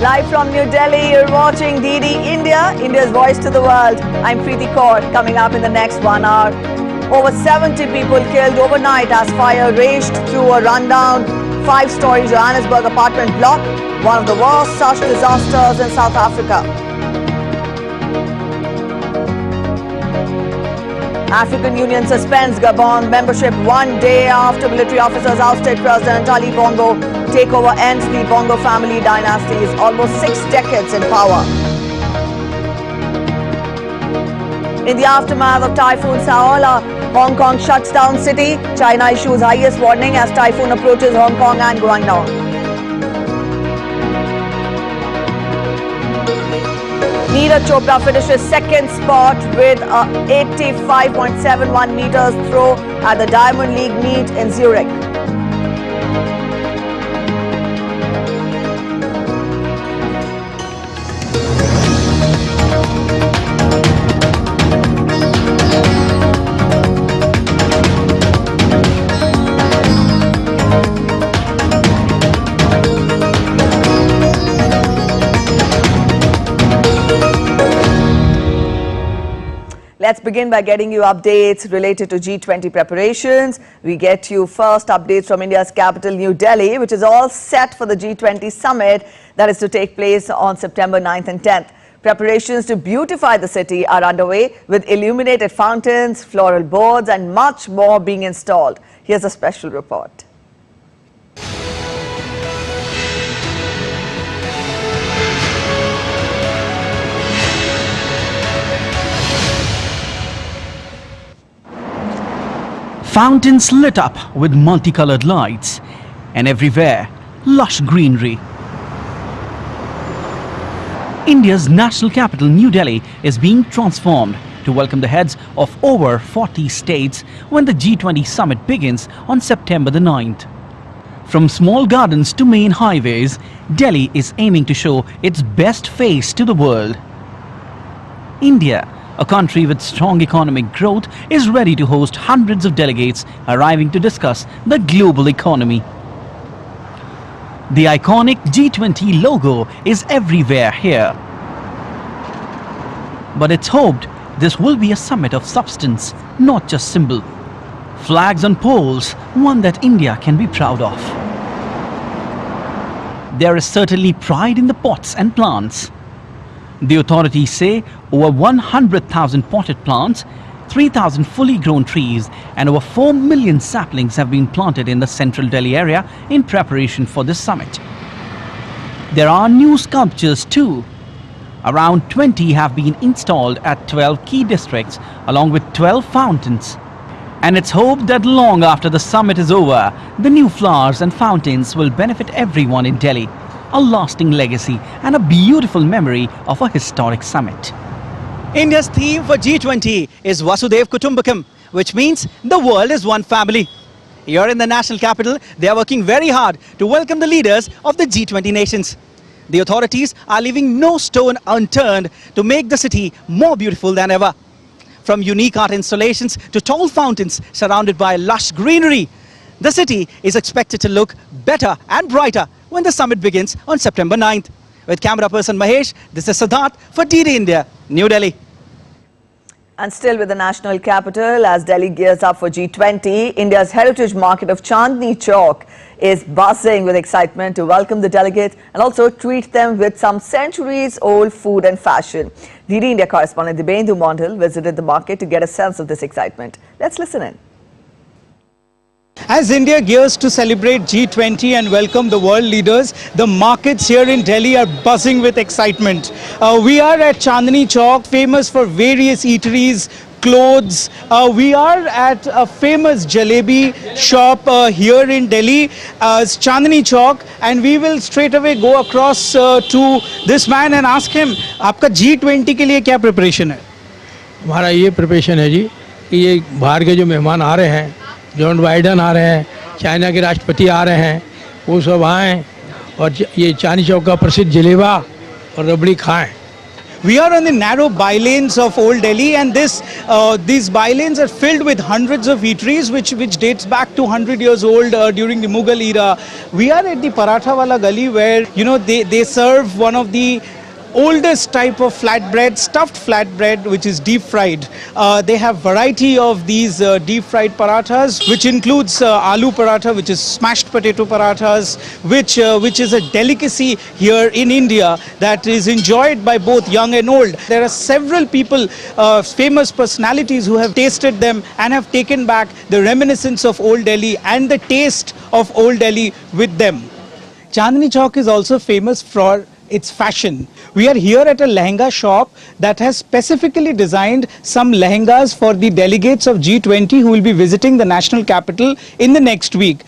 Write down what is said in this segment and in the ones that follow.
Live from New Delhi, you're watching DD India, India's voice to the world. I'm Preeti Kaur. Coming up in the next 1 hour, over 70 people killed overnight as fire raged through a rundown 5-story Johannesburg apartment block, one of the worst such disasters in South Africa. African Union suspends Gabon membership 1 day after military officers ousted President Ali Bongo. Takeover ends the Bongo family dynasty's almost 6 decades in power. In the aftermath of Typhoon Saola, Hong Kong shuts down city. China issues highest warning as typhoon approaches Hong Kong and Guangdong. Neeraj Chopra finishes second spot with a 85.71 meters throw at the Diamond League meet in Zurich. Let's begin by getting you updates related to G20 preparations. We get you first updates from India's capital, New Delhi, which is all set for the G20 summit that is to take place on September 9th and 10th. Preparations to beautify the city are underway with illuminated fountains, floral boards and much more being installed. Here's a special report. Fountains lit up with multicolored lights, and everywhere, lush greenery. India's national capital, New Delhi, is being transformed to welcome the heads of over 40 states when the G20 summit begins on September the 9th. From small gardens to main highways, Delhi is aiming to show its best face to the world. India, a country with strong economic growth, is ready to host hundreds of delegates arriving to discuss the global economy. The iconic G20 logo is everywhere here. But it's hoped this will be a summit of substance, not just symbol. Flags on poles, one that India can be proud of. There is certainly pride in the pots and plants. The authorities say over 100,000 potted plants, 3,000 fully grown trees and over 4 million saplings have been planted in the central Delhi area in preparation for this summit. There are new sculptures too. Around 20 have been installed at 12 key districts along with 12 fountains. And it's hoped that long after the summit is over, the new flowers and fountains will benefit everyone in Delhi. A lasting legacy and a beautiful memory of a historic summit. India's theme for G20 is Vasudhaiv Kutumbakam, which means the world is one family. Here in the national capital, they are working very hard to welcome the leaders of the G20 nations. The authorities are leaving no stone unturned to make the city more beautiful than ever. From unique art installations to tall fountains surrounded by lush greenery, the city is expected to look better and brighter when the summit begins on September 9th. With camera person Mahesh, this is Siddharth for DD India, New Delhi. And still with the national capital, as Delhi gears up for G20, India's heritage market of Chandni Chowk is buzzing with excitement to welcome the delegates and also treat them with some centuries-old food and fashion. DD India correspondent Dibendu Mondal visited the market to get a sense of this excitement. Let's listen in. As India gears to celebrate G20 and welcome the world leaders, the markets here in Delhi are buzzing with excitement. We are at Chandni Chowk, famous for various eateries, clothes. We are at a famous jalebi shop here in Delhi, Chandni Chowk, and we will straight away go across to this man and ask him, आपका G20 के लिए क्या preparation है? हमारा ये preparation है जी कि ये बाहर के जो मेहमान आ रहे हैं, जॉन बाइडन आ रहे हैं, चाइना के राष्ट्रपति आ रहे हैं, वो सब आएँ और ये चांदनी चौक का प्रसिद्ध जलेबा और रबड़ी खाएं। We are on the narrow bylanes of Old Delhi, and these bylanes are filled with hundreds of eateries which dates back to 100 years old during the Mughal era. We are at the Paratha Wala Gali, where they serve one of the oldest type of flatbread, stuffed flatbread, which is deep fried. They have variety of these deep fried parathas, which includes aloo paratha, which is smashed potato parathas, which is a delicacy here in India that is enjoyed by both young and old. There are several people, famous personalities, who have tasted them and have taken back the reminiscence of Old Delhi and the taste of Old Delhi with them. Chandni Chowk is also famous for its fashion. We are here at a lehenga shop that has specifically designed some lehengas for the delegates of G20 who will be visiting the national capital in the next week.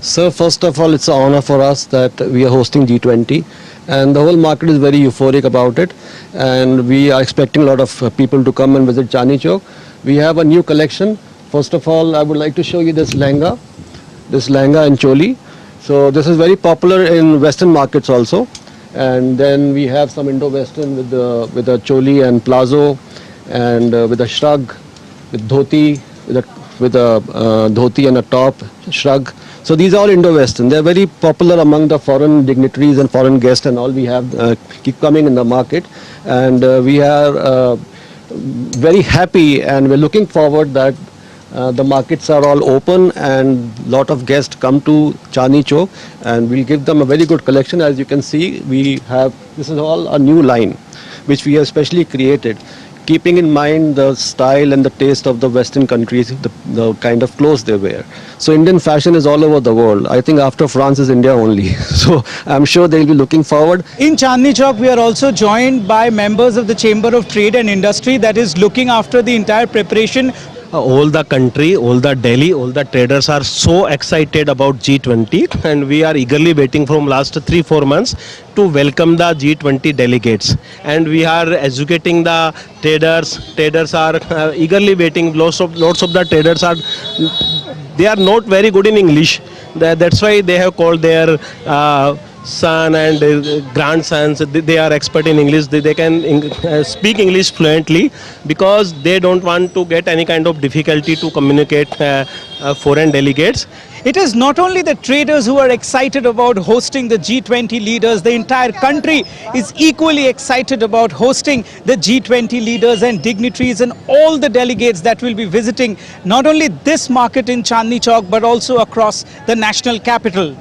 Sir, first of all, it's an honor for us that we are hosting G20, and the whole market is very euphoric about it, and we are expecting a lot of people to come and visit Chandni Chowk. We have a new collection. First of all, I would like to show you this lehenga and choli. So this is very popular in Western markets also. And then we have some Indo-Western with a choli and plazo, and with a shrug, with dhoti, with a dhoti and a top shrug. So these are all Indo-Western. They're very popular among the foreign dignitaries and foreign guests, and all we have keep coming in the market. And we are very happy, and we're looking forward that the markets are all open and lot of guests come to Chandni Chowk, and we'll give them a very good collection. As you can see, this is all a new line which we have specially created, keeping in mind the style and the taste of the Western countries, the kind of clothes they wear. So Indian fashion is all over the world. I think after France is India only. So I'm sure they'll be looking forward. In Chandni Chowk, we are also joined by members of the Chamber of Trade and Industry that is looking after the entire preparation. All the country, all the Delhi, all the traders are so excited about G20, and we are eagerly waiting from last 3-4 months to welcome the G20 delegates. And we are educating the traders. Traders are eagerly waiting. Lots of the traders they are not very good in English. That's why they have called their son and grandsons. They are expert in English. They can speak English fluently, because they don't want to get any kind of difficulty to communicate foreign delegates. It is not only the traders who are excited about hosting the G20 leaders. The entire country is equally excited about hosting the G20 leaders and dignitaries and all the delegates that will be visiting not only this market in Chandni Chowk but also across the national capital.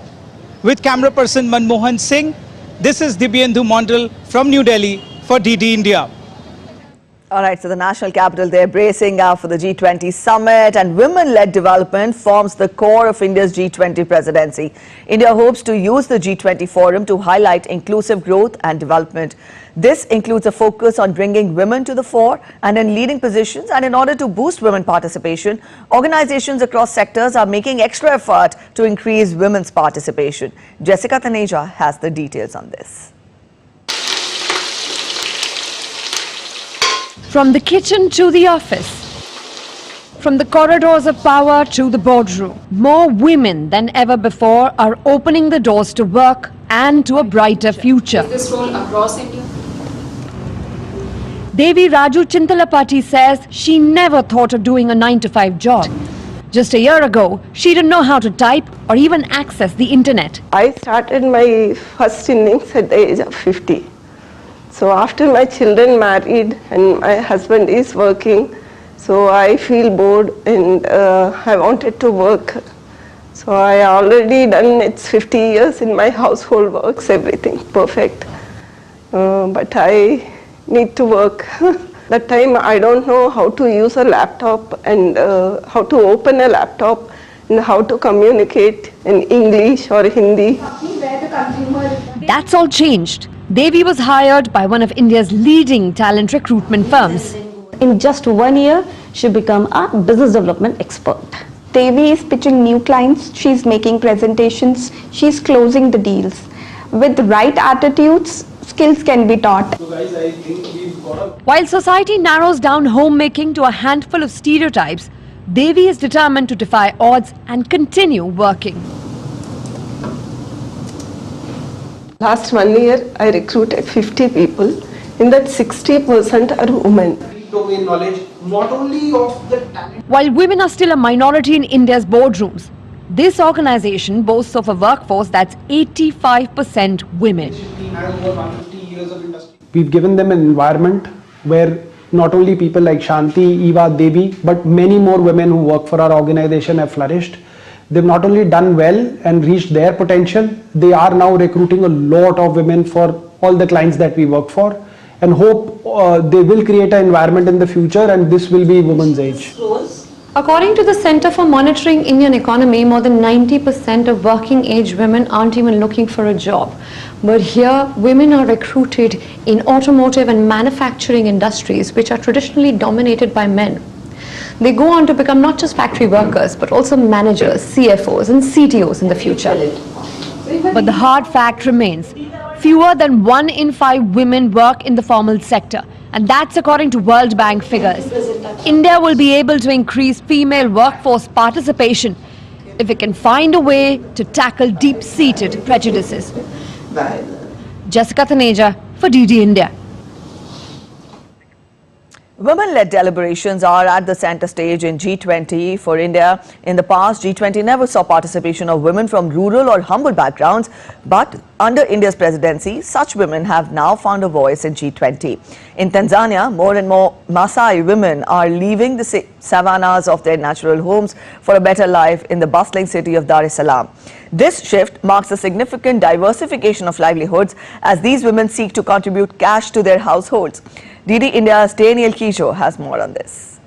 With camera person Manmohan Singh, this is Dibyendu Mondal from New Delhi for DD India. All right, so the national capital, they're bracing up for the G20 summit, and women-led development forms the core of India's G20 presidency. India hopes to use the G20 forum to highlight inclusive growth and development. This includes a focus on bringing women to the fore and in leading positions, and in order to boost women participation, organizations across sectors are making extra effort to increase women's participation. Jessica Taneja has the details on this. From the kitchen to the office, from the corridors of power to the boardroom, more women than ever before are opening the doors to work and to a brighter future. Is this role across India? Devi Raju Chintalapati says she never thought of doing a 9-to-5 job. Just a year ago, she didn't know how to type or even access the internet. I started my first innings at the age of 50. So after my children married and my husband is working, so I feel bored and I wanted to work. So I already done, it's 50 years in my household works, everything perfect. But I need to work. That time I don't know how to use a laptop and how to open a laptop and how to communicate in English or Hindi. That's all changed. Devi was hired by one of India's leading talent recruitment firms. In just 1 year, she became a business development expert. Devi is pitching new clients, she's making presentations, she's closing the deals. With the right attitudes, skills can be taught. While society narrows down homemaking to a handful of stereotypes, Devi is determined to defy odds and continue working. Last 1 year, I recruited 50 people In that 60% are women. Domain knowledge, not only of the talent. While women are still a minority in India's boardrooms, this organization boasts of a workforce that's 85% women. We've given them an environment where not only people like Shanti, Eva, Devi, but many more women who work for our organization have flourished. They've not only done well and reached their potential, they are now recruiting a lot of women for all the clients that we work for, and hope they will create an environment in the future, and this will be women's age. According to the Center for Monitoring Indian Economy, more than 90% of working age women aren't even looking for a job. But here, women are recruited in automotive and manufacturing industries, which are traditionally dominated by men. They go on to become not just factory workers, but also managers, CFOs and CTOs in the future. But the hard fact remains, fewer than 1 in 5 women work in the formal sector. And that's according to World Bank figures. India will be able to increase female workforce participation if it can find a way to tackle deep-seated prejudices. Jessica Thaneja for DD India. Women-led deliberations are at the centre stage in G20 for India. In the past, G20 never saw participation of women from rural or humble backgrounds, but under India's presidency, such women have now found a voice in G20. In Tanzania, more and more Maasai women are leaving the savannas of their natural homes for a better life in the bustling city of Dar es Salaam. This shift marks a significant diversification of livelihoods as these women seek to contribute cash to their households. DD India's Daniel Kijo has more on this.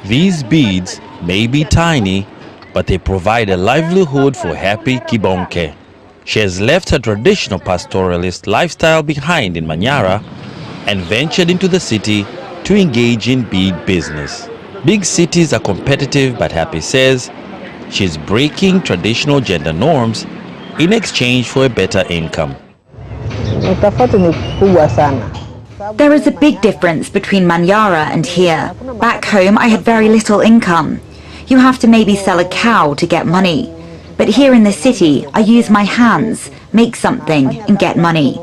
These beads may be tiny, but they provide a livelihood for Happy Kibonke. She has left her traditional pastoralist lifestyle behind in Manyara and ventured into the city to engage in bead business. Big cities are competitive, but Happy says she's breaking traditional gender norms in exchange for a better income. There is a big difference between Manyara and here. Back home I had very little income. You have to maybe sell a cow to get money. But here in the city I use my hands, make something and get money.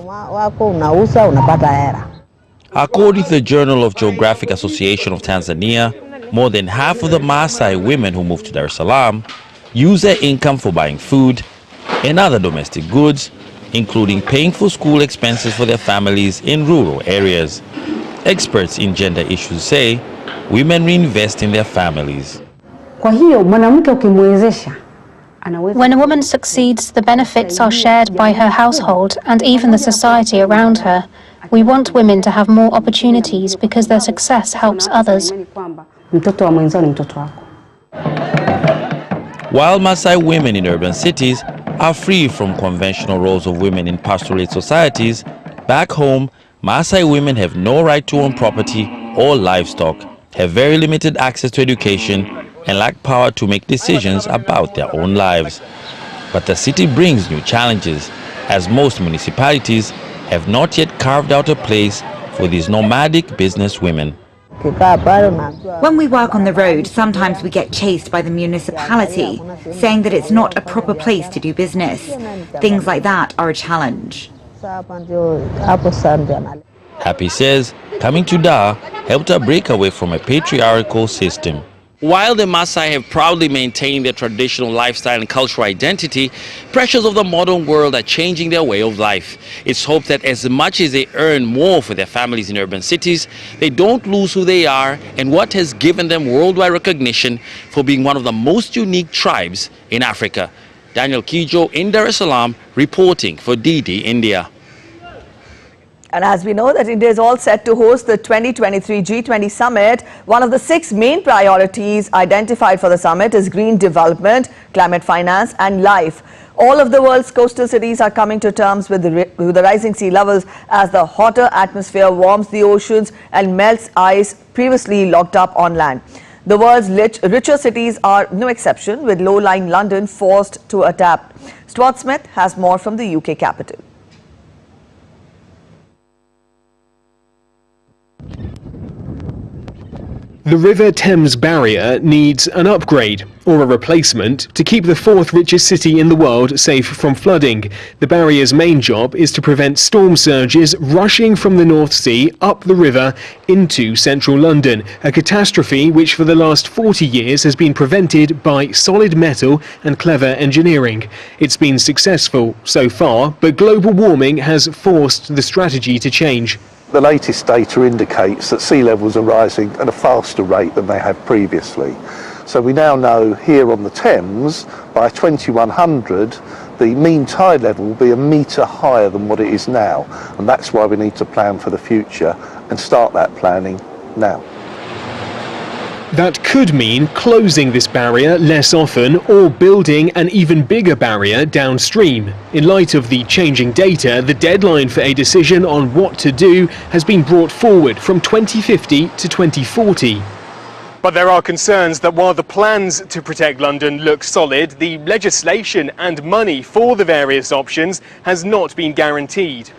According to the Journal of Geographic Association of Tanzania, more than half of the Maasai women who moved to Dar es Salaam use their income for buying food and other domestic goods, including paying for school expenses for their families in rural areas. Experts in gender issues say women reinvest in their families. When a woman succeeds, the benefits are shared by her household and even the society around her. We want women to have more opportunities because their success helps others. While Maasai women in urban cities are free from conventional roles of women in pastoralist societies, back home, Maasai women have no right to own property or livestock, have very limited access to education, and lack power to make decisions about their own lives. But the city brings new challenges, as most municipalities have not yet carved out a place for these nomadic business women. When we work on the road, sometimes we get chased by the municipality, saying that it's not a proper place to do business. Things like that are a challenge. Happy says coming to Dar helped her break away from a patriarchal system. While the Maasai have proudly maintained their traditional lifestyle and cultural identity, pressures of the modern world are changing their way of life. It's hoped that as much as they earn more for their families in urban cities, they don't lose who they are and what has given them worldwide recognition for being one of the most unique tribes in Africa. Daniel Kijo in Dar es Salaam reporting for DD India. And as we know that India is all set to host the 2023 G20 summit, one of the 6 main priorities identified for the summit is green development, climate finance and life. All of the world's coastal cities are coming to terms with the rising sea levels as the hotter atmosphere warms the oceans and melts ice previously locked up on land. The world's richer cities are no exception, with low-lying London forced to adapt. Stuart Smith has more from the UK capital. The River Thames barrier needs an upgrade. or a replacement, to keep the fourth richest city in the world safe from flooding. The barrier's main job is to prevent storm surges rushing from the North Sea up the river into central London, a catastrophe which for the last 40 years has been prevented by solid metal and clever engineering. It's been successful so far, but global warming has forced the strategy to change. The latest data indicates that sea levels are rising at a faster rate than they had previously. So we now know here on the Thames, by 2100, the mean tide level will be a metre higher than what it is now. And that's why we need to plan for the future and start that planning now. That could mean closing this barrier less often or building an even bigger barrier downstream. In light of the changing data, the deadline for a decision on what to do has been brought forward from 2050 to 2040. But there are concerns that while the plans to protect London look solid, the legislation and money for the various options has not been guaranteed.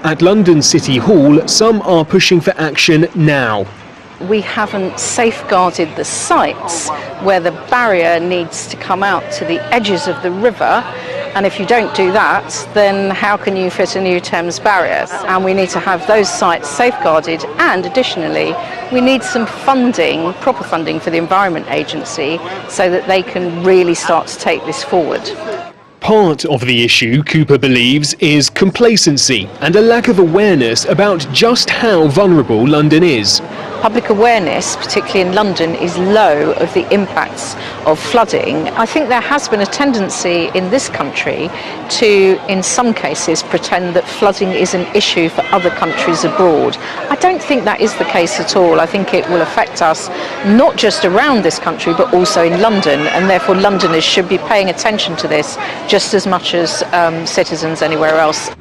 At London City Hall, some are pushing for action now. We haven't safeguarded the sites where the barrier needs to come out to the edges of the river, and if you don't do that, then how can you fit a new Thames barrier? And we need to have those sites safeguarded, and additionally we need some funding, proper funding for the Environment Agency, so that they can really start to take this forward. Part of the issue, Cooper believes, is complacency and a lack of awareness about just how vulnerable London is. Public awareness, particularly in London, is low of the impacts of flooding. I think there has been a tendency in this country to, in some cases, pretend that flooding is an issue for other countries abroad. I don't think that is the case at all. I think it will affect us not just around this country, but also in London, and therefore Londoners should be paying attention to this just as much as citizens anywhere else.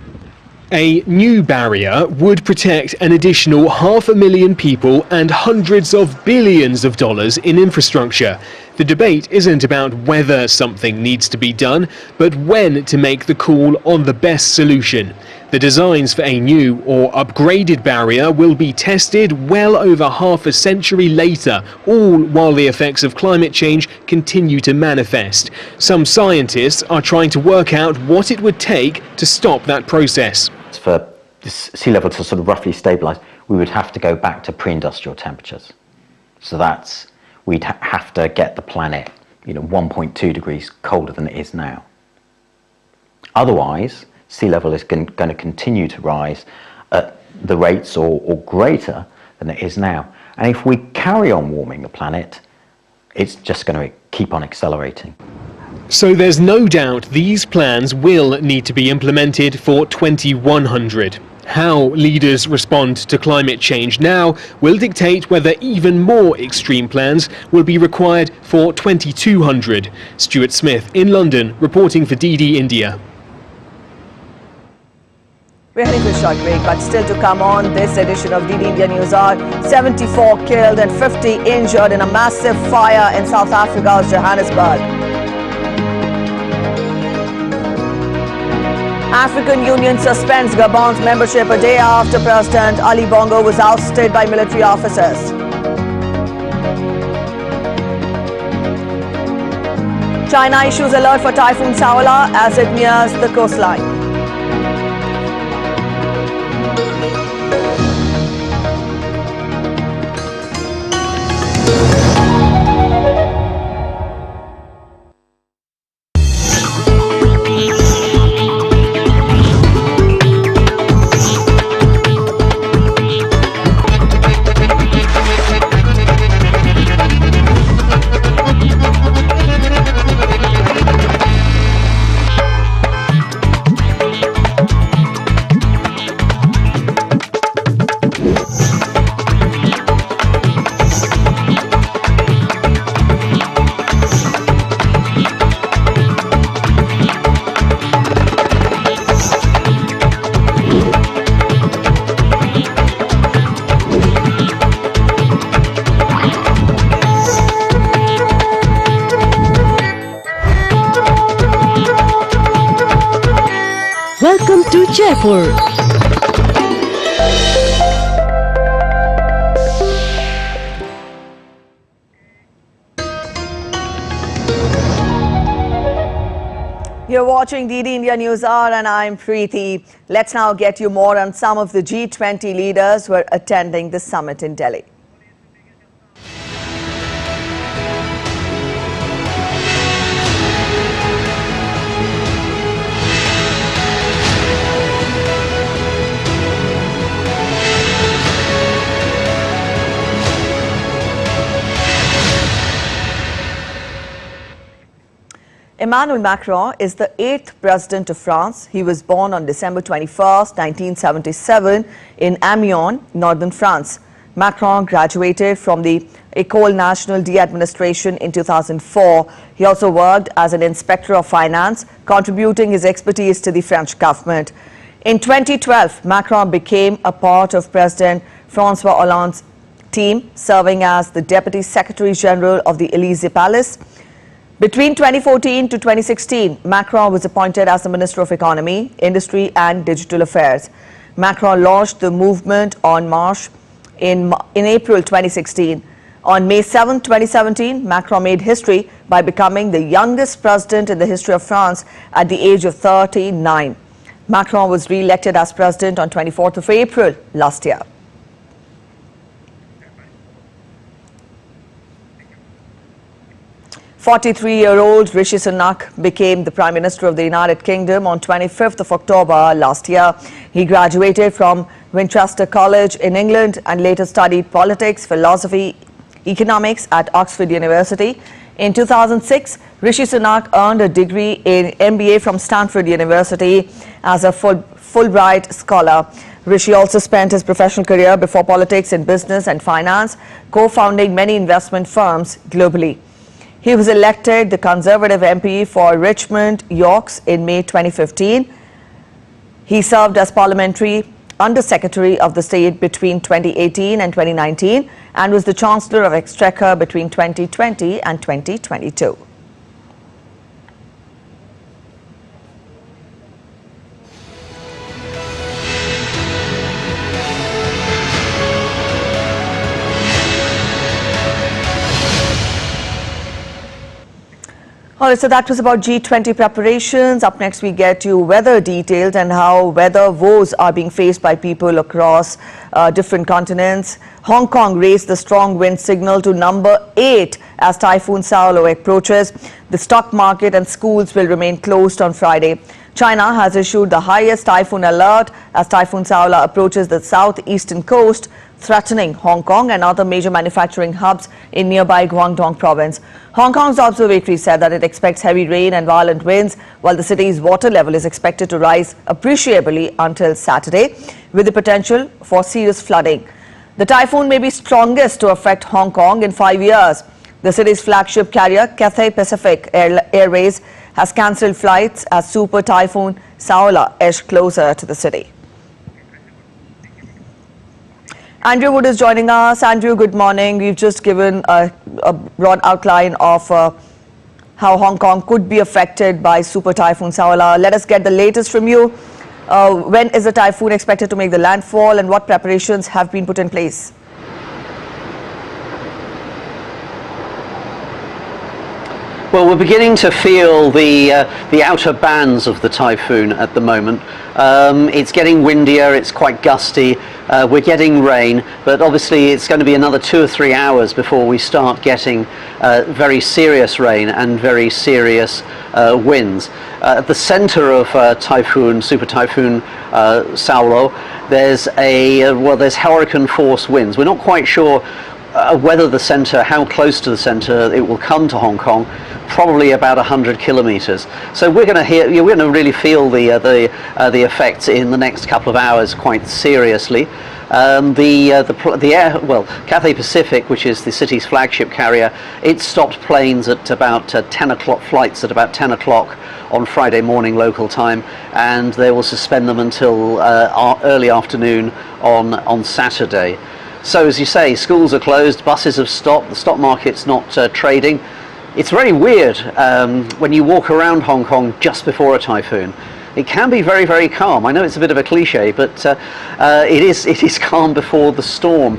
A new barrier would protect an additional 500,000 people and hundreds of billions of dollars in infrastructure. The debate isn't about whether something needs to be done, but when to make the call on the best solution. The designs for a new or upgraded barrier will be tested well over half a century later, all while the effects of climate change continue to manifest. Some scientists are trying to work out what it would take to stop that process. For sea level to sort of roughly stabilise, we would have to go back to pre-industrial temperatures. So we'd have to get the planet, 1.2 degrees colder than it is now. Otherwise, sea level is going to continue to rise at the rates or greater than it is now. And if we carry on warming the planet, it's just going to keep on accelerating. So there's no doubt these plans will need to be implemented for 2100. How leaders respond to climate change now will dictate whether even more extreme plans will be required for 2200. Stuart Smith in London, reporting for DD India. We're heading to a short break, but still to come on this edition of DD India News Hour. 74 killed and 50 injured in a massive fire in South Africa's Johannesburg. African Union suspends Gabon's membership a day after President Ali Bongo was ousted by military officers. China issues alert for Typhoon Saola as it nears the coastline. Welcome to Jaipur. You're watching DD India News Hour and I'm Preeti. Let's now get you more on some of the G20 leaders who are attending the summit in Delhi. Emmanuel Macron is the 8th president of France. He was born on December 21st, 1977 in Amiens, northern France. Macron graduated from the École Nationale d'Administration in 2004. He also worked as an inspector of finance, contributing his expertise to the French government. In 2012, Macron became a part of President François Hollande's team, serving as the Deputy Secretary General of the Élysée Palace. Between 2014 to 2016, Macron was appointed as the Minister of Economy, Industry and Digital Affairs. Macron launched the movement en marche in April 2016. On May 7, 2017, Macron made history by becoming the youngest president in the history of France at the age of 39. Macron was re-elected as president on 24th of April last year. "43-year-old Rishi Sunak became the Prime Minister of the United Kingdom on 25th of October last year. He graduated from Winchester College in England and later studied politics, philosophy, economics at Oxford University. In 2006, Rishi Sunak earned a degree in MBA from Stanford University as a Fulbright scholar. Rishi also spent his professional career before politics in business and finance, co-founding many investment firms globally. He was elected the Conservative MP for Richmond, Yorks in May 2015. He served as Parliamentary Under Secretary of the State between 2018 and 2019 and was the Chancellor of Exchequer between 2020 and 2022. All right, so that was about G20 preparations. Up next, we get you weather details and how weather woes are being faced by people across different continents. Hong Kong raised the strong wind signal to number 8 as Typhoon Saola approaches. The stock market and schools will remain closed on Friday. China has issued the highest typhoon alert as Typhoon Saola approaches the southeastern coast, threatening Hong Kong and other major manufacturing hubs in nearby Guangdong province. Hong Kong's observatory said that it expects heavy rain and violent winds, while the city's water level is expected to rise appreciably until Saturday, with the potential for serious flooding. The typhoon may be strongest to affect Hong Kong in 5 years. The city's flagship carrier, Cathay Pacific Airways, has cancelled flights as Super Typhoon Saola edged closer to the city. Andrew Wood is joining us. Andrew, good morning. We've just given a broad outline of how Hong Kong could be affected by Super Typhoon Saola. Let us get the latest from you. When is the typhoon expected to make the landfall and what preparations have been put in place? Well, we're beginning to feel the outer bands of the typhoon at the moment. It's getting windier, it's quite gusty, we're getting rain, but obviously it's going to be another 2 or 3 hours before we start getting very serious rain and very serious winds. At the center of Super Typhoon Saola, there's hurricane force winds. We're not quite sure whether the center, how close to the center it will come to Hong Kong, probably about 100 kilometers. So we're going to really feel the effects in the next couple of hours quite seriously. Cathay Pacific, which is the city's flagship carrier, it stopped planes at about 10 o'clock, flights at about 10 o'clock on Friday morning local time, and they will suspend them until early afternoon on Saturday. So as you say, schools are closed, buses have stopped, the stock market's not trading. It's very weird when you walk around Hong Kong just before a typhoon. It can be very, very calm. I know it's a bit of a cliche, but it is calm before the storm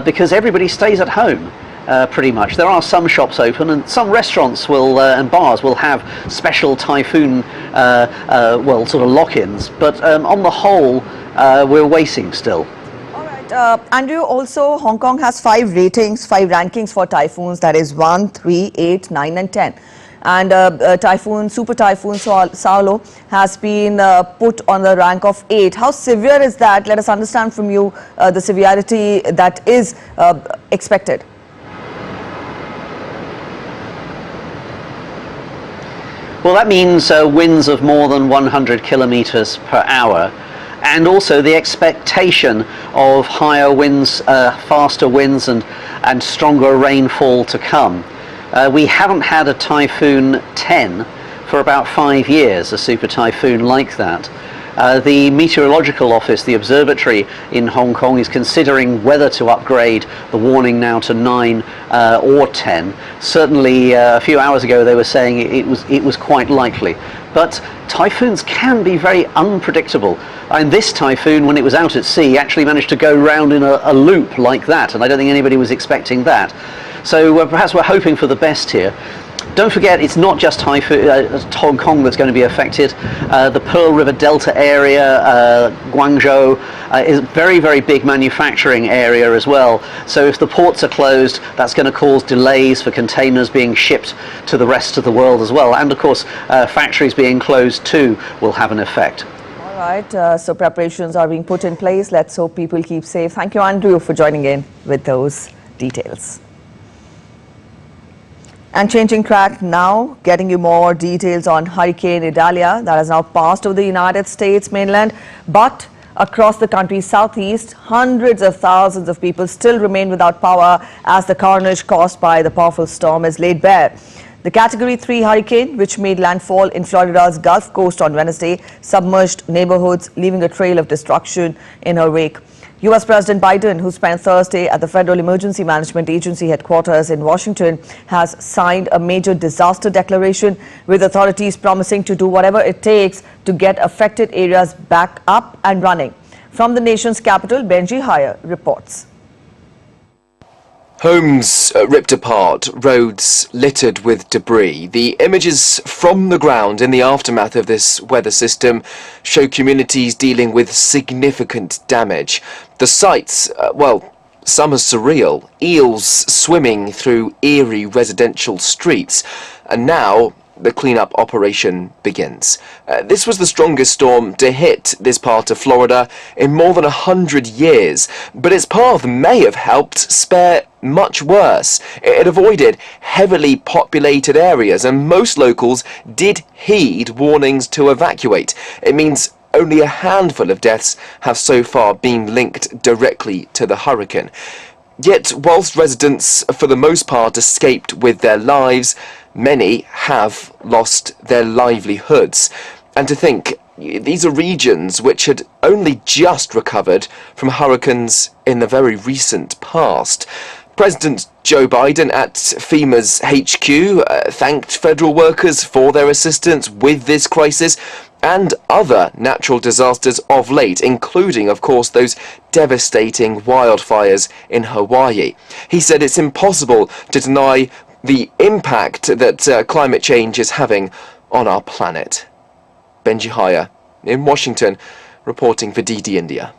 because everybody stays at home. pretty much. There are some shops open, and some restaurants will and bars will have special typhoon sort of lock-ins, but on the whole we're waiting still. Andrew, also Hong Kong has 5 rankings for typhoons, that is 1, 3, 8, 9 and 10. And Super Typhoon Saola has been put on the rank of 8. How severe is that? Let us understand from you the severity that is expected. Well, that means winds of more than 100 kilometers per hour. And also the expectation of higher winds, faster winds and stronger rainfall to come. We haven't had a Typhoon 10 for about 5 years, a super typhoon like that. The Meteorological Office, the observatory in Hong Kong, is considering whether to upgrade the warning now to 9 or 10. Certainly a few hours ago they were saying it was quite likely. But typhoons can be very unpredictable. And this typhoon, when it was out at sea, actually managed to go round in a loop like that, and I don't think anybody was expecting that. So perhaps we're hoping for the best here. Don't forget, it's not just Hong Kong that's going to be affected. The Pearl River Delta area, Guangzhou, is a very, very big manufacturing area as well. So if the ports are closed, that's going to cause delays for containers being shipped to the rest of the world as well. And of course, factories being closed too will have an effect. All right, so preparations are being put in place. Let's hope people keep safe. Thank you, Andrew, for joining in with those details. And changing track now, getting you more details on Hurricane Idalia that has now passed over the United States mainland, but across the country's southeast, hundreds of thousands of people still remain without power as the carnage caused by the powerful storm is laid bare. The Category 3 hurricane, which made landfall in Florida's Gulf Coast on Wednesday, submerged neighborhoods, leaving a trail of destruction in her wake. U.S. President Biden, who spent Thursday at the Federal Emergency Management Agency headquarters in Washington, has signed a major disaster declaration, with authorities promising to do whatever it takes to get affected areas back up and running. From the nation's capital, Benji Haya reports. Homes ripped apart, roads littered with debris. The images from the ground in the aftermath of this weather system show communities dealing with significant damage. The sights, well, some are surreal. Eels swimming through eerie residential streets. And now the cleanup operation begins. This was the strongest storm to hit this part of Florida in more than 100 years, but its path may have helped spare much worse. It avoided heavily populated areas, and most locals did heed warnings to evacuate. It means only a handful of deaths have so far been linked directly to the hurricane. Yet, whilst residents for the most part escaped with their lives, many have lost their livelihoods. And to think, these are regions which had only just recovered from hurricanes in the very recent past. President Joe Biden at FEMA's HQ thanked federal workers for their assistance with this crisis and other natural disasters of late, including, of course, those devastating wildfires in Hawaii. He said it's impossible to deny the impact that climate change is having on our planet. Benji Haya in Washington, reporting for DD India.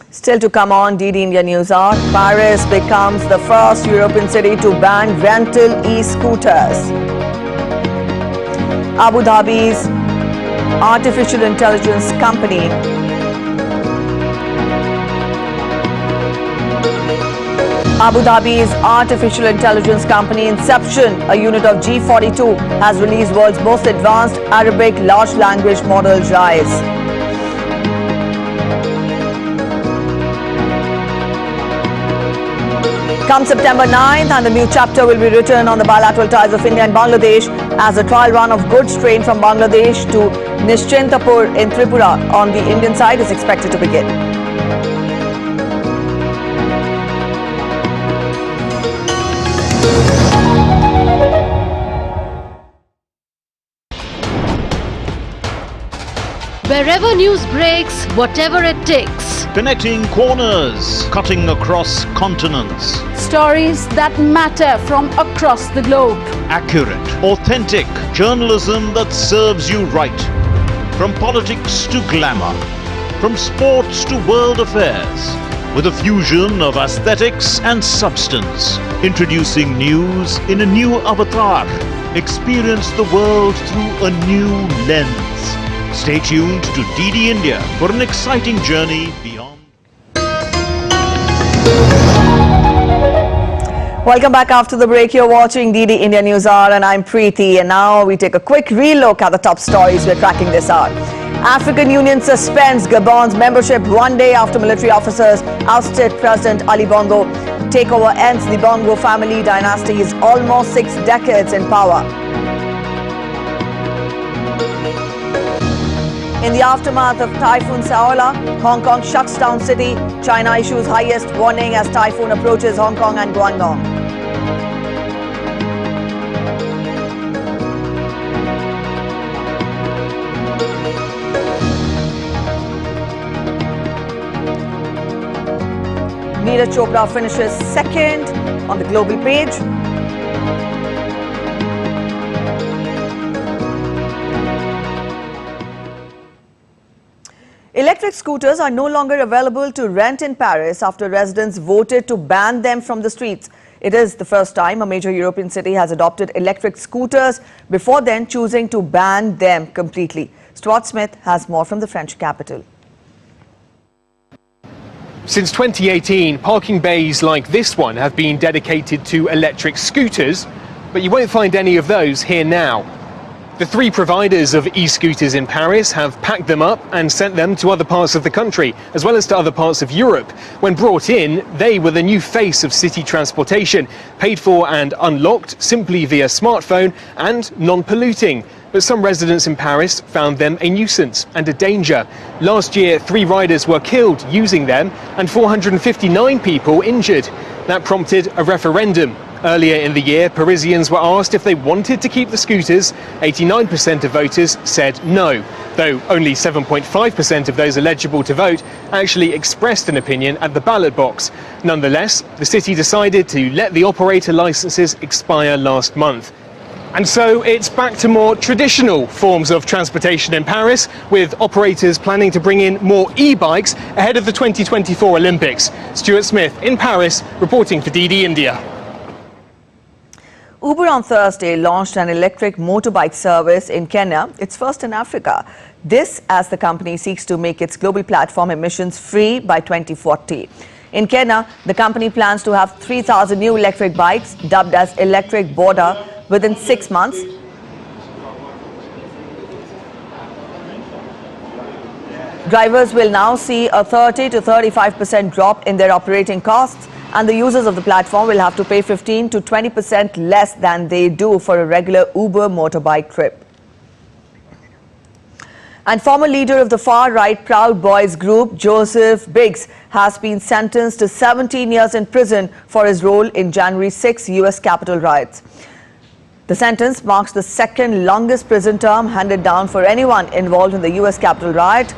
Still to come on DD India News Hour, Paris becomes the first European city to ban rental e-scooters. Abu Dhabi's artificial intelligence company Inception, a unit of G42, has released world's most advanced Arabic large language model, RAIS. Come September 9th, and the new chapter will be written on the bilateral ties of India and Bangladesh as the trial run of goods train from Bangladesh to Nischintapur in Tripura on the Indian side is expected to begin. Wherever Whenever news breaks, whatever it takes. Connecting corners, cutting across continents. Stories that matter from across the globe. Accurate, authentic journalism that serves you right. From politics to glamour, from sports to world affairs, with a fusion of aesthetics and substance. Introducing news in a new avatar. Experience the world through a new lens. Stay tuned to DD India for an exciting journey beyond. Welcome back after the break. You're watching DD India News Hour and I'm Preeti. And now we take a quick relook at the top stories we're tracking this hour. African Union suspends Gabon's membership one day after military officers ousted President Ali Bongo. Takeover ends the Bongo family dynasty is almost 6 decades in power. In the aftermath of Typhoon Saola, Hong Kong shuts down city. China issues highest warning as typhoon approaches Hong Kong and Guangdong. Neeraj Chopra finishes second on the global page. Electric scooters are no longer available to rent in Paris after residents voted to ban them from the streets. It is the first time a major European city has adopted electric scooters, before then choosing to ban them completely. Stuart Smith has more from the French capital. Since 2018, parking bays like this one have been dedicated to electric scooters, but you won't find any of those here now. The 3 providers of e-scooters in Paris have packed them up and sent them to other parts of the country, as well as to other parts of Europe. When brought in, they were the new face of city transportation, paid for and unlocked simply via smartphone and non-polluting. But some residents in Paris found them a nuisance and a danger. Last year, 3 riders were killed using them and 459 people injured. That prompted a referendum. Earlier in the year, Parisians were asked if they wanted to keep the scooters. 89% of voters said no, though only 7.5% of those eligible to vote actually expressed an opinion at the ballot box. Nonetheless, the city decided to let the operator licenses expire last month. And so it's back to more traditional forms of transportation in Paris, with operators planning to bring in more e-bikes ahead of the 2024 Olympics. Stuart Smith in Paris, reporting for DD India. Uber on Thursday launched an electric motorbike service in Kenya, its first in Africa. This as the company seeks to make its global platform emissions free by 2040. In Kenya, the company plans to have 3,000 new electric bikes, dubbed as Electric Border, within 6 months. Drivers will now see a 30 to 35% drop in their operating costs, and the users of the platform will have to pay 15 to 20% less than they do for a regular Uber motorbike trip. And former leader of the far-right Proud Boys group, Joseph Biggs, has been sentenced to 17 years in prison for his role in January 6 US Capitol riots. The sentence marks the second longest prison term handed down for anyone involved in the US Capitol riot.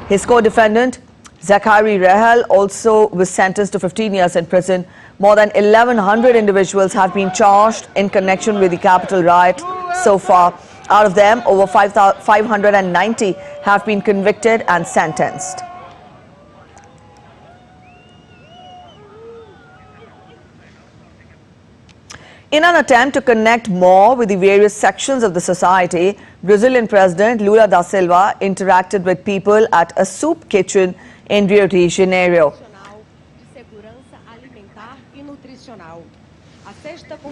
His co-defendant, Zachary Rahel, also was sentenced to 15 years in prison. More than 1,100 individuals have been charged in connection with the Capitol riot so far. Out of them, over 590 have been convicted and sentenced. In an attempt to connect more with the various sections of the society, Brazilian President Lula da Silva interacted with people at a soup kitchen in Rio de Janeiro.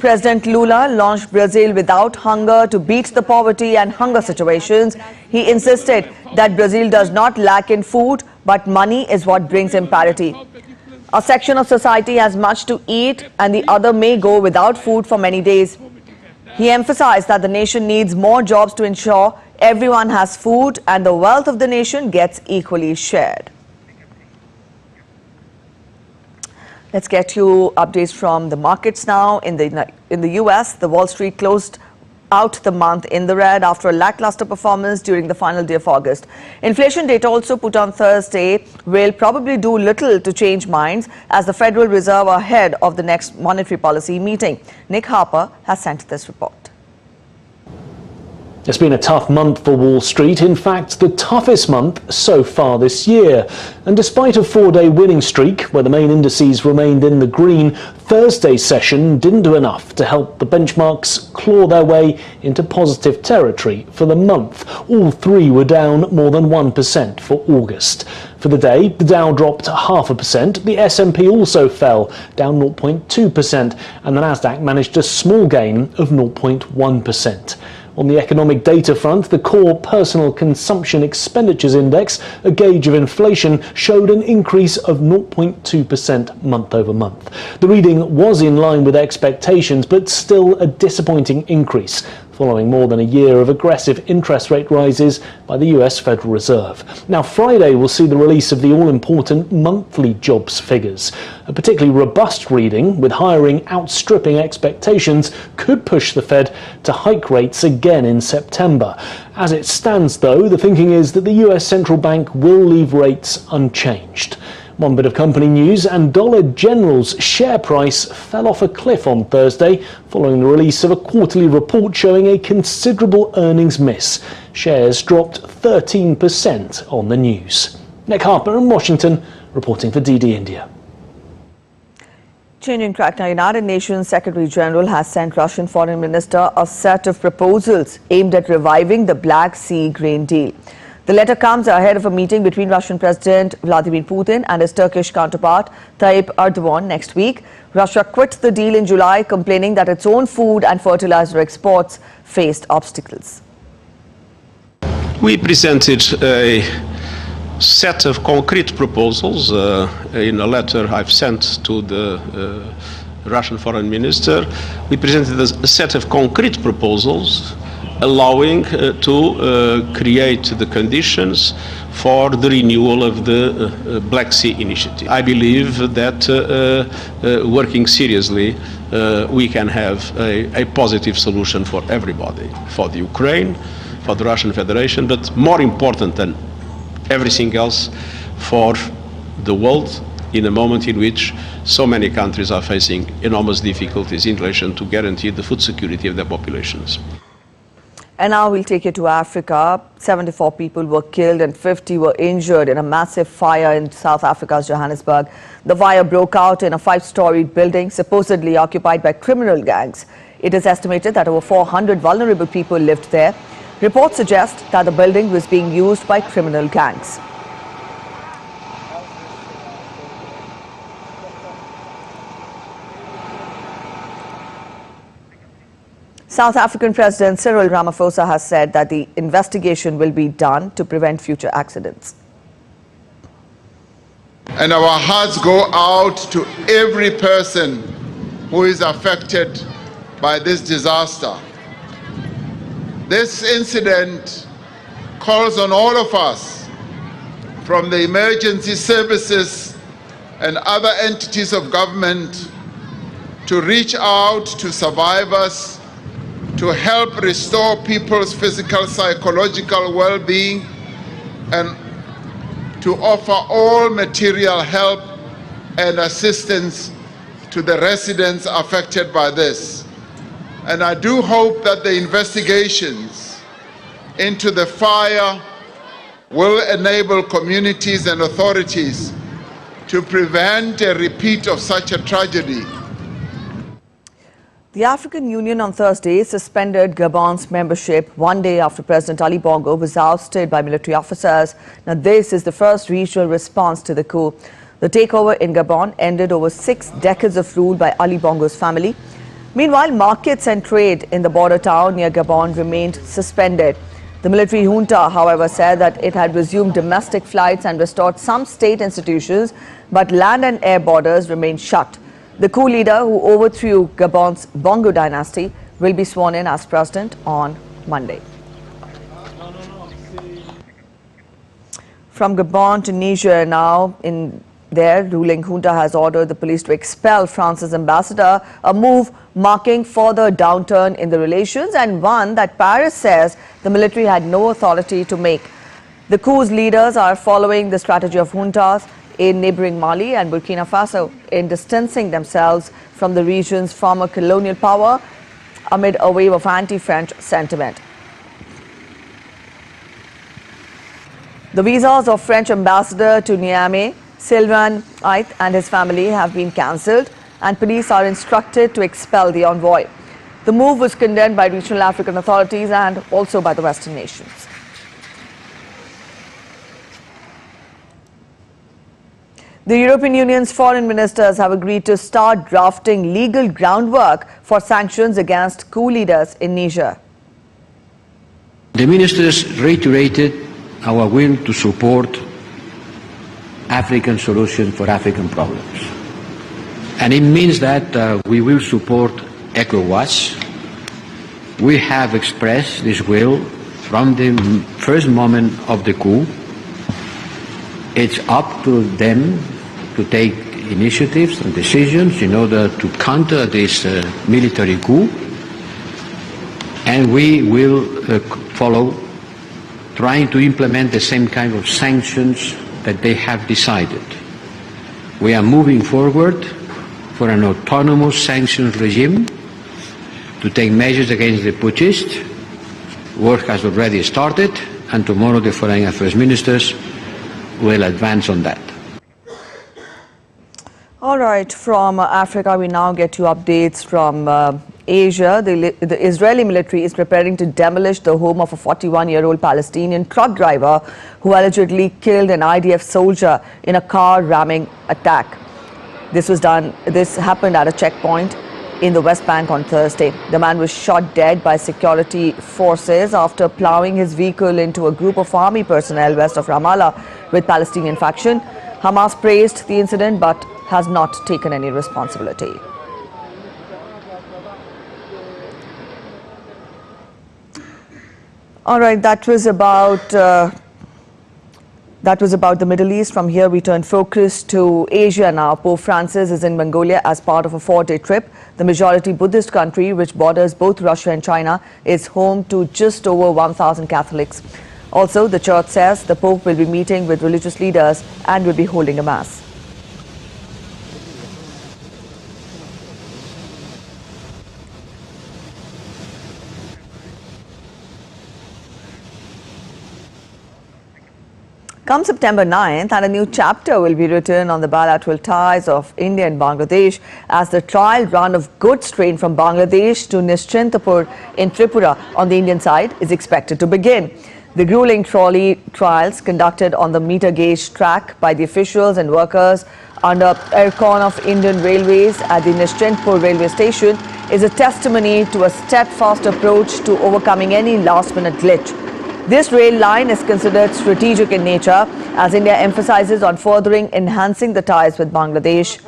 President Lula launched Brazil Without Hunger to beat the poverty and hunger situations. He insisted that Brazil does not lack in food, but money is what brings him parity. A section of society has much to eat and the other may go without food for many days. He emphasized that the nation needs more jobs to ensure everyone has food and the wealth of the nation gets equally shared. Let's get you updates from the markets now. In the US, the Wall Street closed out the month in the red after a lackluster performance during the final day of August. Inflation data also put on Thursday will probably do little to change minds as the Federal Reserve are ahead of the next monetary policy meeting. Nick Harper has sent this report. It's been a tough month for Wall Street, in fact the toughest month so far this year. And despite a 4-day winning streak where the main indices remained in the green, Thursday's session didn't do enough to help the benchmarks claw their way into positive territory for the month. All three were down more than 1% for August. For the day, the Dow dropped 0.5%, the S&P also fell, down 0.2%, and the Nasdaq managed a small gain of 0.1%. On the economic data front, the core personal consumption expenditures index, a gauge of inflation, showed an increase of 0.2% month over month. The reading was in line with expectations, but still a disappointing increase, following more than a year of aggressive interest rate rises by the US Federal Reserve. Now, Friday will see the release of the all-important monthly jobs figures. A particularly robust reading, with hiring outstripping expectations, could push the Fed to hike rates again in September. As it stands, though, the thinking is that the US Central Bank will leave rates unchanged. One bit of company news, and Dollar General's share price fell off a cliff on Thursday following the release of a quarterly report showing a considerable earnings miss. Shares dropped 13% on the news. Nick Harper in Washington, reporting for DD India. Changing track now, United Nations Secretary General has sent Russian Foreign Minister a set of proposals aimed at reviving the Black Sea grain deal. The letter comes ahead of a meeting between Russian President Vladimir Putin and his Turkish counterpart Tayyip Erdogan next week. Russia quit the deal in July, complaining that its own food and fertilizer exports faced obstacles. We presented a set of concrete proposals in a letter I've sent to the Russian Foreign Minister. We presented a set of concrete proposals allowing to create the conditions for the renewal of the Black Sea Initiative. I believe that working seriously we can have a positive solution for everybody, for the Ukraine, for the Russian Federation, but more important than everything else, for the world in a moment in which so many countries are facing enormous difficulties in relation to guarantee the food security of their populations. And now we'll take you to Africa. 74 people were killed and 50 were injured in a massive fire in South Africa's Johannesburg. The fire broke out in a 5-storied building supposedly occupied by criminal gangs. It is estimated that over 400 vulnerable people lived there. Reports suggest that the building was being used by criminal gangs. South African President Cyril Ramaphosa has said that the investigation will be done to prevent future accidents. And our hearts go out to every person who is affected by this disaster. This incident calls on all of us, from the emergency services and other entities of government, to reach out to survivors, to help restore people's physical, psychological well-being, and to offer all material help and assistance to the residents affected by this. And I do hope that the investigations into the fire will enable communities and authorities to prevent a repeat of such a tragedy. The African Union on Thursday suspended Gabon's membership 1 day after President Ali Bongo was ousted by military officers. Now, this is the first regional response to the coup. The takeover in Gabon ended over 6 decades of rule by Ali Bongo's family. Meanwhile, markets and trade in the border town near Gabon remained suspended. The military junta, however, said that it had resumed domestic flights and restored some state institutions, but land and air borders remained shut. The coup leader who overthrew Gabon's Bongo dynasty will be sworn in as president on Monday. From Gabon to Niger now, in there. Ruling junta has ordered the police to expel France's ambassador, a move marking further downturn in the relations and one that Paris says the military had no authority to make. The coup's leaders are following the strategy of juntas in neighboring Mali and Burkina Faso in distancing themselves from the region's former colonial power amid a wave of anti-French sentiment. The visas of French ambassador to Niamey, Sylvain Ait, and his family have been cancelled, and police are instructed to expel the envoy. The move was condemned by regional African authorities and also by the Western nations. The European Union's foreign ministers have agreed to start drafting legal groundwork for sanctions against coup leaders in Niger. The ministers reiterated our will to support African solution for African problems. And it means that we will support ECOWAS. We have expressed this will from the first moment of the coup. It's up to them to take initiatives and decisions in order to counter this military coup. And we will follow, trying to implement the same kind of sanctions that they have decided. We are moving forward for an autonomous sanctions regime to take measures against the putschists. Work has already started, and tomorrow the Foreign Affairs Ministers will advance on that. All right, from Africa, we now get you updates from Asia. The Israeli military is preparing to demolish the home of a 41-year-old Palestinian truck driver who allegedly killed an IDF soldier in a car ramming attack. This happened at a checkpoint in the West Bank on Thursday. The man was shot dead by security forces after plowing his vehicle into a group of army personnel west of Ramallah with Palestinian faction. Hamas praised the incident but has not taken any responsibility. All right, that was about the Middle East. From here, we turn focus to Asia now. Pope Francis is in Mongolia as part of a 4-day trip. The majority Buddhist country, which borders both Russia and China, is home to just over 1,000 Catholics. Also, the church says the Pope will be meeting with religious leaders and will be holding a mass. Come September 9th, and a new chapter will be written on the bilateral ties of India and Bangladesh as the trial run of goods train from Bangladesh to Nischintapur in Tripura on the Indian side is expected to begin. The grueling trolley trials conducted on the meter gauge track by the officials and workers under aircon of Indian Railways at the Nischintapur railway station is a testimony to a steadfast approach to overcoming any last-minute glitch. This rail line is considered strategic in nature as India emphasizes on furthering enhancing the ties with Bangladesh.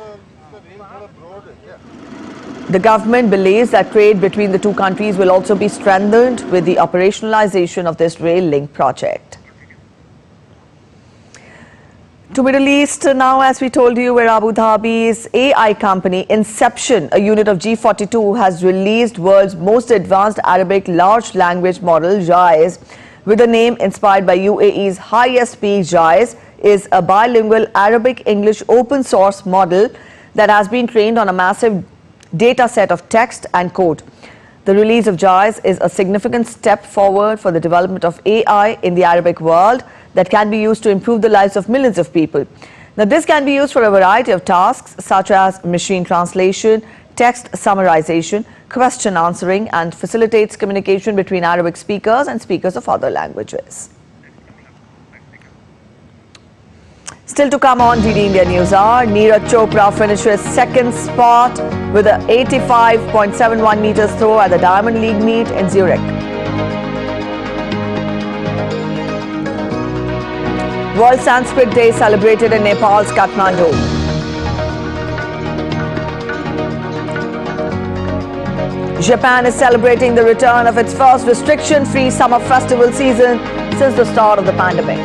The government believes that trade between the two countries will also be strengthened with the operationalization of this rail link project. To Middle East now, as we told you, where Abu Dhabi's AI company Inception, a unit of G42, has released world's most advanced Arabic large language model, JAIS, with a name inspired by UAE's highest peak. JAIS is a bilingual Arabic-English open source model that has been trained on a massive data set of text and code. The release of JAIS is a significant step forward for the development of AI in the Arabic world that can be used to improve the lives of millions of people. Now, this can be used for a variety of tasks such as machine translation, text summarization, question answering, and facilitates communication between Arabic speakers and speakers of other languages. Still to come on DD India News Hour, Neeraj Chopra finishes second spot with an 85.71 meters throw at the Diamond League meet in Zurich. World Sanskrit Day celebrated in Nepal's Kathmandu. Japan is celebrating the return of its first restriction-free summer festival season since the start of the pandemic.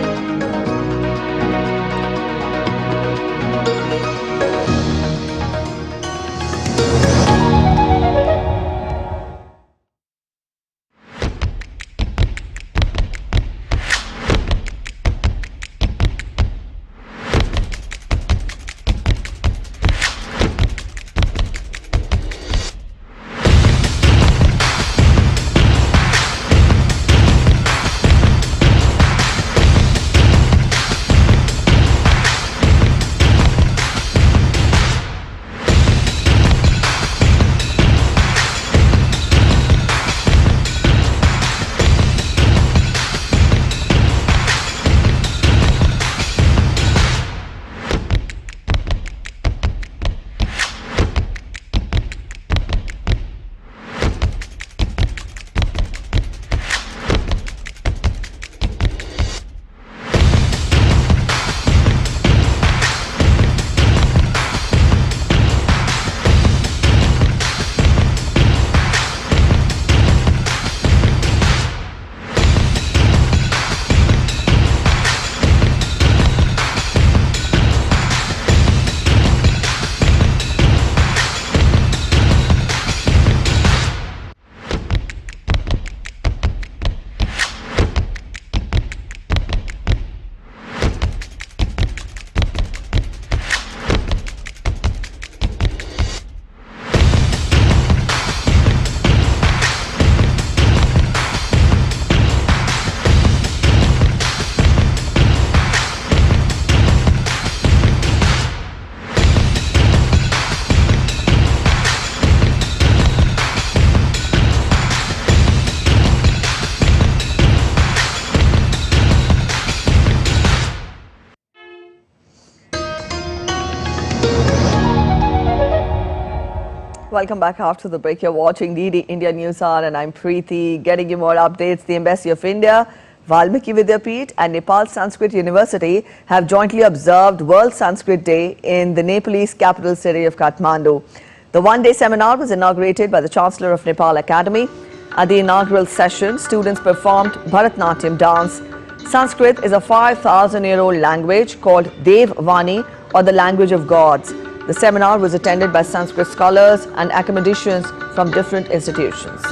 Welcome back after the break. You're watching DD India News Hour and I'm Preeti, getting you more updates. The Embassy of India, Valmiki Vidyapeeth and Nepal Sanskrit University have jointly observed World Sanskrit Day in the Nepalese capital city of Kathmandu. The one-day seminar was inaugurated by the Chancellor of Nepal Academy. At the inaugural session, students performed Bharatnatyam dance. Sanskrit is a 5,000-year-old language called Dev Vani, or the language of gods. The seminar was attended by Sanskrit scholars and academicians from different institutions.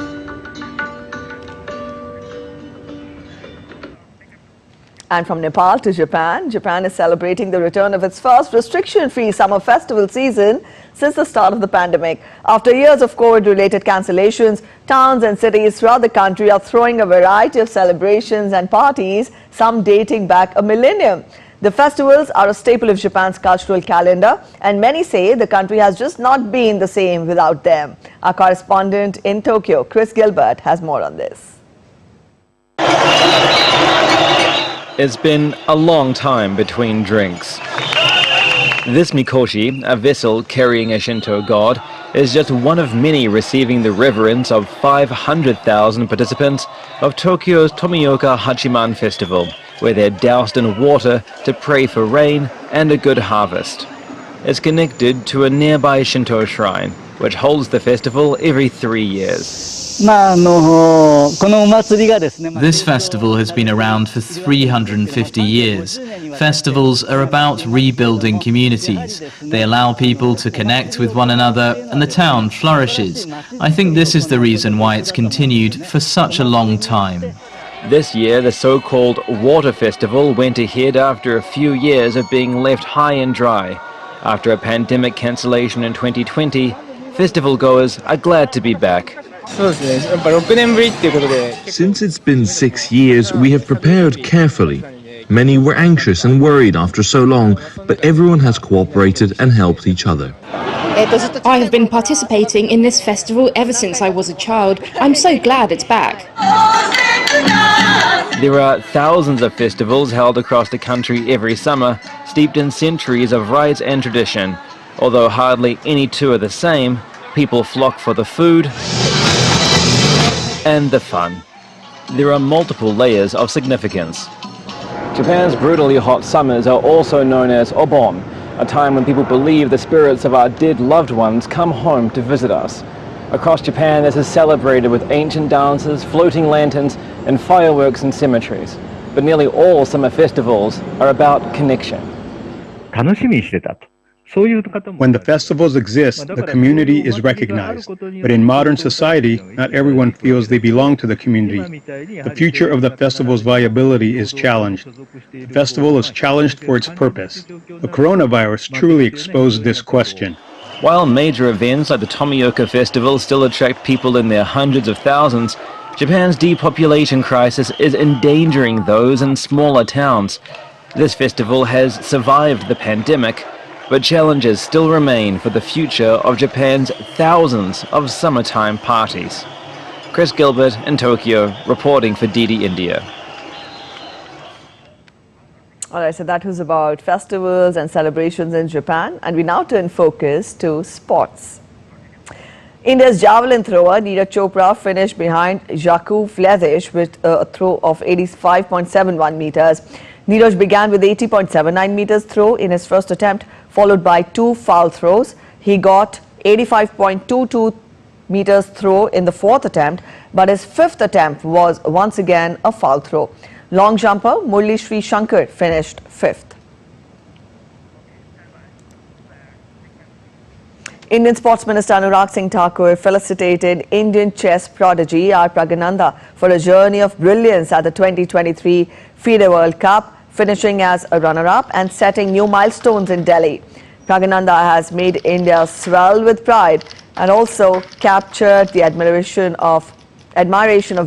And from Nepal to Japan, Japan is celebrating the return of its first restriction-free summer festival season since the start of the pandemic. After years of COVID-related cancellations, towns and cities throughout the country are throwing a variety of celebrations and parties, some dating back a millennium. The festivals are a staple of Japan's cultural calendar, and many say the country has just not been the same without them. Our correspondent in Tokyo, Chris Gilbert, has more on this. It's been a long time between drinks. This mikoshi, a vessel carrying a Shinto god, is just one of many receiving the reverence of 500,000 participants of Tokyo's Tomioka Hachiman Festival, where they're doused in water to pray for rain and a good harvest. It's connected to a nearby Shinto shrine, which holds the festival every 3 years. This festival has been around for 350 years. Festivals are about rebuilding communities. They allow people to connect with one another and the town flourishes. I think this is the reason why it's continued for such a long time. This year, the so-called Water Festival went ahead after a few years of being left high and dry. After a pandemic cancellation in 2020, festival goers are glad to be back. Since it's been 6 years, we have prepared carefully. Many were anxious and worried after so long, but everyone has cooperated and helped each other. I have been participating in this festival ever since I was a child. I'm so glad it's back. There are thousands of festivals held across the country every summer, steeped in centuries of rites and tradition. Although hardly any two are the same, people flock for the food and the fun. There are multiple layers of significance. Japan's brutally hot summers are also known as Obon, a time when people believe the spirits of our dead loved ones come home to visit us. Across Japan, this is celebrated with ancient dances, floating lanterns, and fireworks in cemeteries. But nearly all summer festivals are about connection. When the festivals exist, the community is recognized. But in modern society, not everyone feels they belong to the community. The future of the festival's viability is challenged. The festival is challenged for its purpose. The coronavirus truly exposed this question. While major events like the Tomioka Festival still attract people in their hundreds of thousands, Japan's depopulation crisis is endangering those in smaller towns. This festival has survived the pandemic, but challenges still remain for the future of Japan's thousands of summertime parties. Chris Gilbert in Tokyo, reporting for DD India. All right, so that was about festivals and celebrations in Japan, and we now turn focus to sports. India's javelin thrower Neeraj Chopra finished behind Jakub Vlezic with a throw of 85.71 meters. Neeraj began with 80.79 meters throw in his first attempt, followed by 2 foul throws. He got 85.22 meters throw in the fourth attempt, but his fifth attempt was once again a foul throw. Long jumper Murli Sri Shankar finished fifth. Indian Sports Minister Anurag Singh Thakur felicitated Indian chess prodigy R. Pragananda for a journey of brilliance at the 2023 FIDE World Cup, finishing as a runner-up and setting new milestones in Delhi. Pragananda has made India swell with pride and also captured the admiration of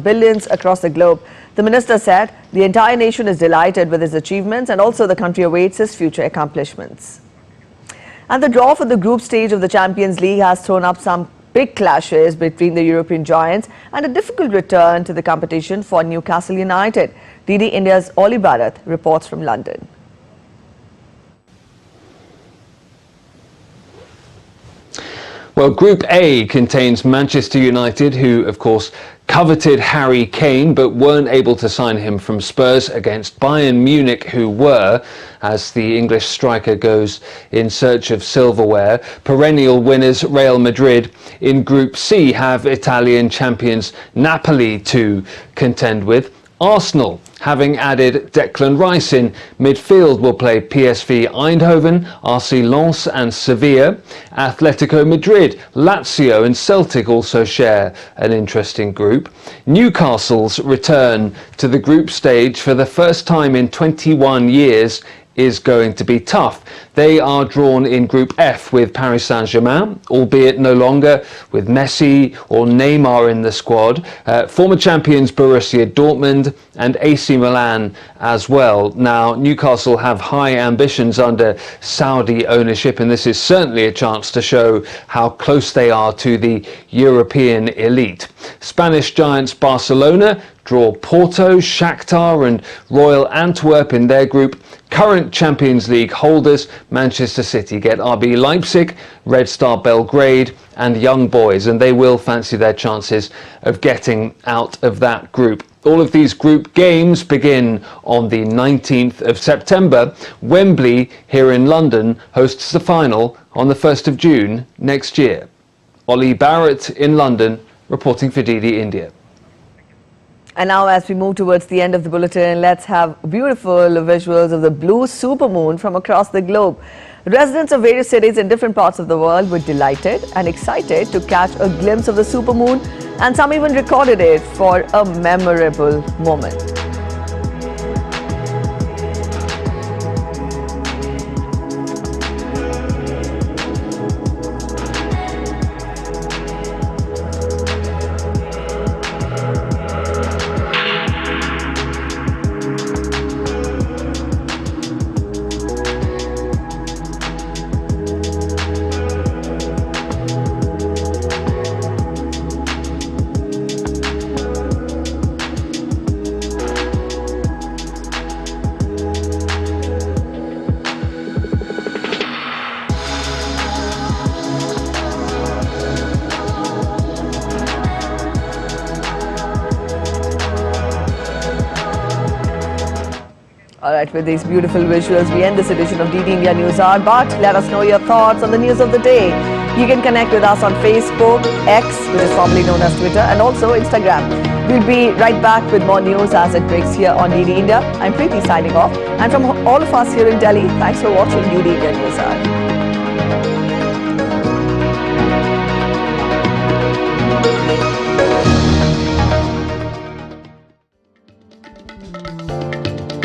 billions across the globe. The minister said the entire nation is delighted with his achievements and also the country awaits his future accomplishments. And the draw for the group stage of the Champions League has thrown up some big clashes between the European giants and a difficult return to the competition for Newcastle United. DD India's Oli Bharat reports from London. Well, Group A contains Manchester United, who, of course, coveted Harry Kane but weren't able to sign him from Spurs, against Bayern Munich, who were, as the English striker goes in search of silverware. Perennial winners Real Madrid. In Group C have Italian champions Napoli to contend with. Arsenal, having added Declan Rice in midfield, will play PSV Eindhoven, RC Lens and Sevilla. Atletico Madrid, Lazio and Celtic also share an interesting group. Newcastle's return to the group stage for the first time in 21 years is going to be tough. They are drawn in Group F with Paris Saint-Germain, albeit no longer with Messi or Neymar in the squad. Former champions Borussia Dortmund and AC Milan as well. Now, Newcastle have high ambitions under Saudi ownership, and this is certainly a chance to show how close they are to the European elite. Spanish giants Barcelona draw Porto, Shakhtar and Royal Antwerp in their group. Current Champions League holders Manchester City get RB Leipzig, Red Star Belgrade and Young Boys, and they will fancy their chances of getting out of that group. All of these group games begin on the 19th of September. Wembley here in London hosts the final on the 1st of June next year. Ollie Barrett in London, reporting for DD India. And now, as we move towards the end of the bulletin, let's have beautiful visuals of the blue supermoon from across the globe. Residents of various cities in different parts of the world were delighted and excited to catch a glimpse of the supermoon, and some even recorded it for a memorable moment. Alright, with these beautiful visuals, we end this edition of DD India News Hour, but let us know your thoughts on the news of the day. You can connect with us on Facebook, X, which is formerly known as Twitter, and also Instagram. We'll be right back with more news as it breaks here on DD India. I'm Preeti signing off, and from all of us here in Delhi, thanks for watching DD India News Hour.